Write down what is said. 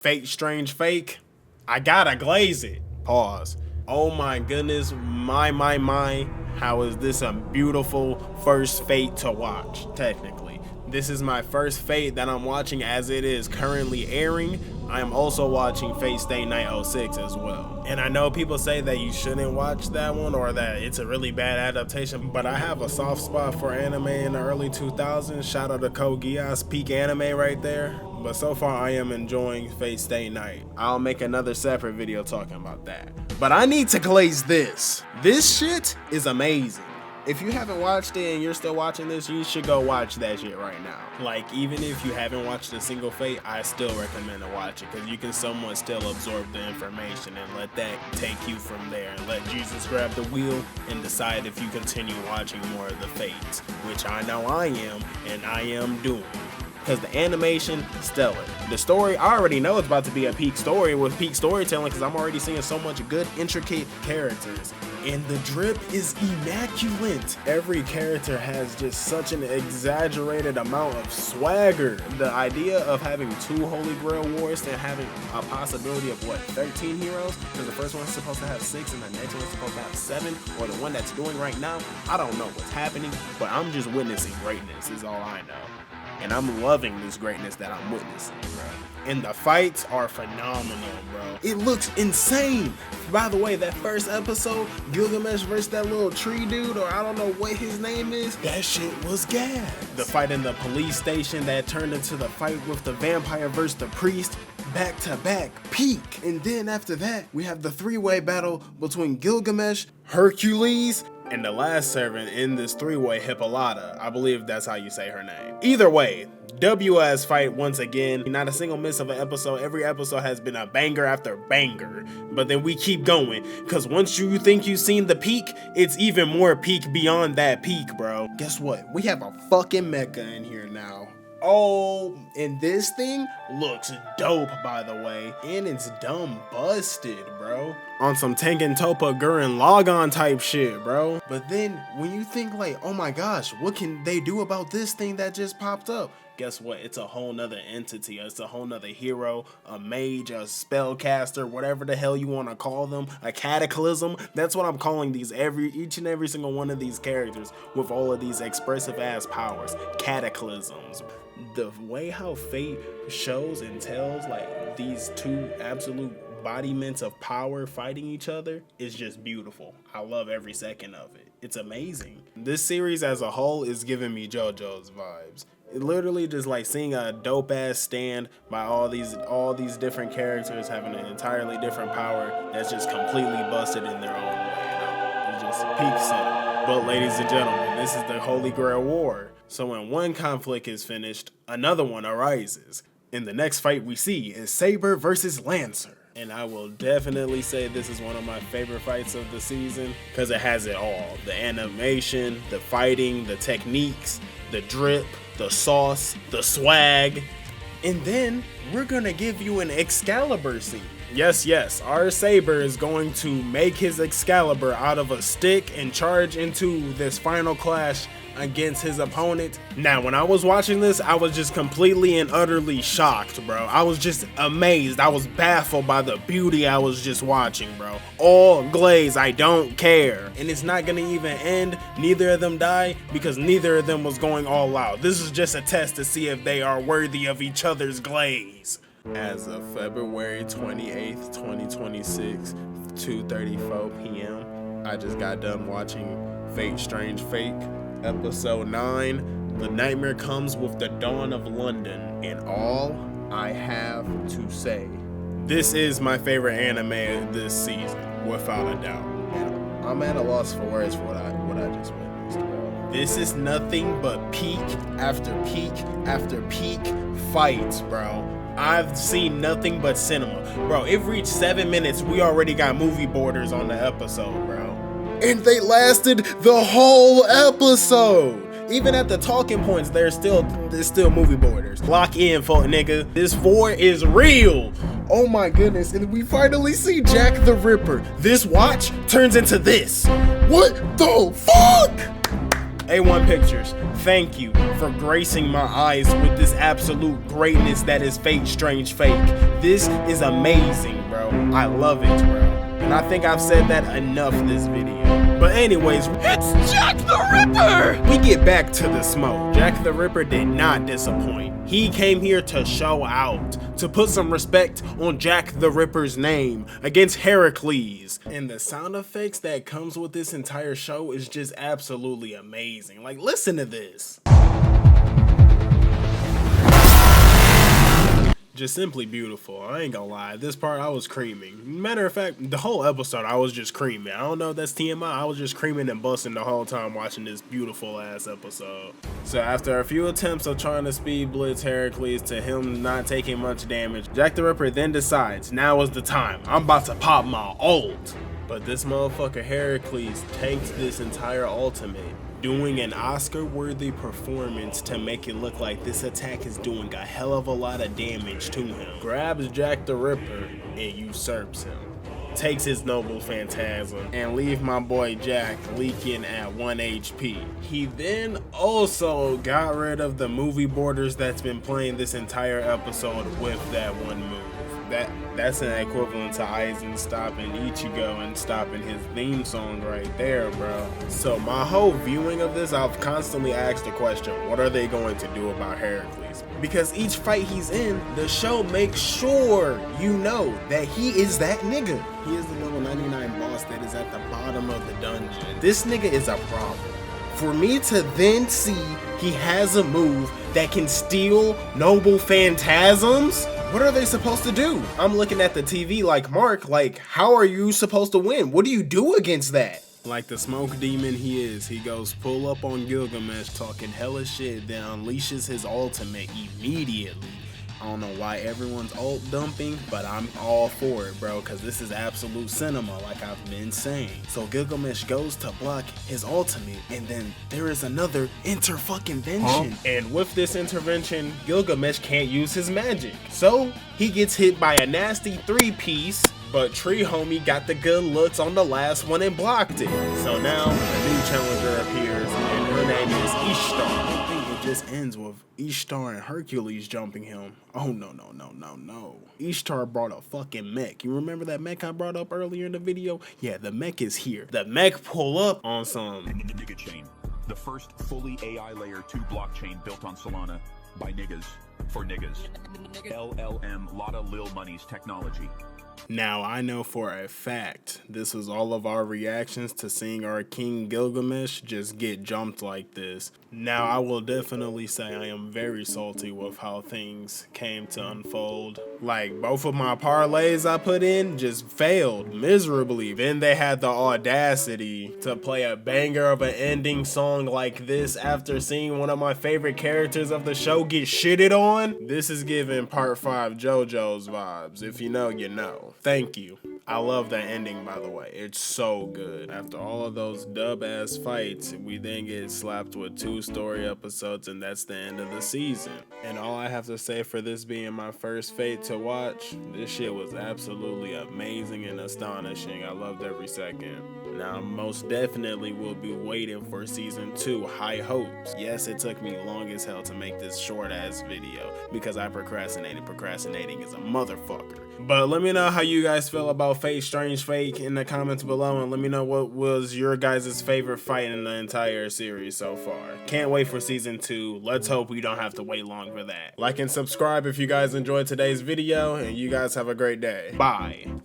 Fate Strange Fake. I gotta glaze it. Pause. Oh my goodness, my, how is this a beautiful first Fate to watch, technically. This is my first Fate that I'm watching as it is currently airing. I am also watching Fate Stay Night 06 as well. And I know people say that you shouldn't watch that one or that it's a really bad adaptation, but I have a soft spot for anime in the early 2000s. Shout out to Code Geass, peak anime right there. But so far I am enjoying Fate Stay Night. I'll make another separate video talking about that. But I need to glaze this. This shit is amazing. If you haven't watched it and you're still watching this, you should go watch that shit right now. Like, even if you haven't watched a single Fate, I still recommend to watch it because you can somewhat still absorb the information and let that take you from there and let Jesus grab the wheel and decide if you continue watching more of the Fates, which I know I am and I am doing. Because the animation, stellar. The story, I already know it's about to be a peak story with peak storytelling because I'm already seeing so much good, intricate characters. And the drip is immaculate. Every character has just such an exaggerated amount of swagger. The idea of having 2 Holy Grail Wars and having a possibility of 13 heroes? Because the first one's supposed to have 6 and the next one's supposed to have 7, or the one that's doing right now. I don't know what's happening, but I'm just witnessing greatness is all I know. And I'm loving this greatness that I'm witnessing, bro. And the fights are phenomenal, bro. It looks insane. By the way, that first episode, Gilgamesh versus that little tree dude, or I don't know what his name is, that shit was gas. The fight in the police station that turned into the fight with the vampire versus the priest, back to back, peak. And then after that, we have the 3-way battle between Gilgamesh, Hercules, and the last servant in this 3-way, Hippolyta. I believe that's how you say her name. Either way, WS fight once again. Not a single miss of an episode. Every episode has been a banger after banger. But then we keep going, because once you think you've seen the peak, it's even more peak beyond that peak, bro. Guess what? We have a fucking mecha in here now. Oh, and this thing looks dope, by the way. And it's dumb busted, bro. On some Tengen Toppa Gurren Lagann type shit, bro. But then, when you think like, oh my gosh, what can they do about this thing that just popped up? Guess what? It's a whole nother entity. It's a whole nother hero, a mage, a spellcaster, whatever the hell you want to call them, a cataclysm. That's what I'm calling these each and every single one of these characters with all of these expressive ass powers. Cataclysms. The way how Fate shows and tells like these 2 absolute embodiments of power fighting each other is just beautiful. I love every second of it. It's amazing. This series as a whole is giving me JoJo's vibes. It literally just like seeing a dope ass stand by all these different characters having an entirely different power that's just completely busted in their own way. It's just peak cinema. But ladies and gentlemen, this is the Holy Grail War. So when one conflict is finished, another one arises. In the next fight we see is Saber versus Lancer. And I will definitely say this is one of my favorite fights of the season because it has it all. The animation, the fighting, the techniques, the drip, the sauce, the swag. And then we're gonna give you an Excalibur scene. Yes, our Saber is going to make his Excalibur out of a stick and charge into this final clash against his opponent. Now, when I was watching this, I was just completely and utterly shocked, bro. I was just amazed. I was baffled by the beauty I was just watching, bro. All glaze, I don't care. And it's not gonna even end. Neither of them die because neither of them was going all out. This is just a test to see if they are worthy of each other's glaze. As of February 28th, 2026, 2:34 p.m., I just got done watching Fate Strange Fake. Episode 9, The Nightmare Comes with the Dawn of London, and all I have to say, this is my favorite anime this season, without a doubt. And I'm at a loss for words for what I just witnessed, bro. This is nothing but peak after peak after peak fights, bro. I've seen nothing but cinema. Bro, it reached 7 minutes, we already got movie borders on the episode, bro. And they lasted the whole episode. Even at the talking points, there's still movie borders. Lock in, folk nigga. This 4 is real. Oh my goodness. And we finally see Jack the Ripper. This watch turns into this. What the fuck? A1 Pictures, thank you for gracing my eyes with this absolute greatness that is Fate Strange Fake. This is amazing, bro. I love it, bro. And I think I've said that enough this video. But anyways, it's Jack the Ripper! We get back to the smoke. Jack the Ripper did not disappoint. He came here to show out, to put some respect on Jack the Ripper's name against Heracles. And the sound effects that comes with this entire show is just absolutely amazing. Like, listen to this. Just simply beautiful. I ain't gonna lie, this part I was creaming. Matter of fact, the whole episode I was just creaming. I don't know if that's TMI, I was just creaming and busting the whole time watching this beautiful ass episode. So after a few attempts of trying to speed blitz Heracles to him not taking much damage, Jack the Ripper then decides, now is the time, I'm about to pop my ult. But this motherfucker Heracles tanked this entire ultimate, doing an Oscar-worthy performance to make it look like this attack is doing a hell of a lot of damage to him. Grabs Jack the Ripper and usurps him. Takes his noble phantasm and leave my boy Jack leaking at 1 HP. He then also got rid of the movie borders that's been playing this entire episode with that one move. That's an equivalent to Aizen stopping Ichigo and stopping his theme song right there, bro. So my whole viewing of this, I've constantly asked the question, what are they going to do about Heracles? Because each fight he's in, the show makes sure you know that he is that nigga. He is the level 99 boss that is at the bottom of the dungeon. This nigga is a problem. For me to then see he has a move that can steal noble phantasms, what are they supposed to do? I'm looking at the TV like, Mark, like, how are you supposed to win? What do you do against that? Like the smoke demon he is, he goes pull up on Gilgamesh talking hella shit, then unleashes his ultimate immediately. I don't know why everyone's ult dumping, but I'm all for it, bro, because this is absolute cinema, like I've been saying. So Gilgamesh goes to block his ultimate, and then there is another intervention. And with this intervention, Gilgamesh can't use his magic. So he gets hit by a nasty 3-piece, but Tree Homie got the good looks on the last one and blocked it. So now a new challenger appears, and her name is Ishtar. It just ends with Ishtar and Hercules jumping him. Oh no. Ishtar brought a fucking mech. You remember that mech I brought up earlier in the video? Yeah, the mech is here. The mech pull up on some Nigga Chain, the first fully AI layer 2 blockchain built on Solana by niggas for niggas. LLM Lotta Lil Money's technology. Now, I know for a fact this was all of our reactions to seeing our King Gilgamesh just get jumped like this. Now, I will definitely say I am very salty with how things came to unfold. Like, both of my parlays I put in just failed miserably. Then they had the audacity to play a banger of an ending song like this after seeing one of my favorite characters of the show get shitted on. This is giving part 5 JoJo's vibes. If you know, you know. Thank you. I love that ending, by the way. It's so good. After all of those dub-ass fights, we then get slapped with 2 story episodes, and that's the end of the season. And all I have to say for this being my first Fate to watch, this shit was absolutely amazing and astonishing. I loved every second. Now, I most definitely will be waiting for season 2, high hopes. Yes, it took me long as hell to make this short-ass video because I procrastinated. Procrastinating is a motherfucker. But let me know how you guys feel about Fate Strange Fake in the comments below, and let me know what was your guys' favorite fight in the entire series so far. Can't wait for season 2. Let's hope we don't have to wait long for that. Like and subscribe if you guys enjoyed today's video, and you guys have a great day. Bye.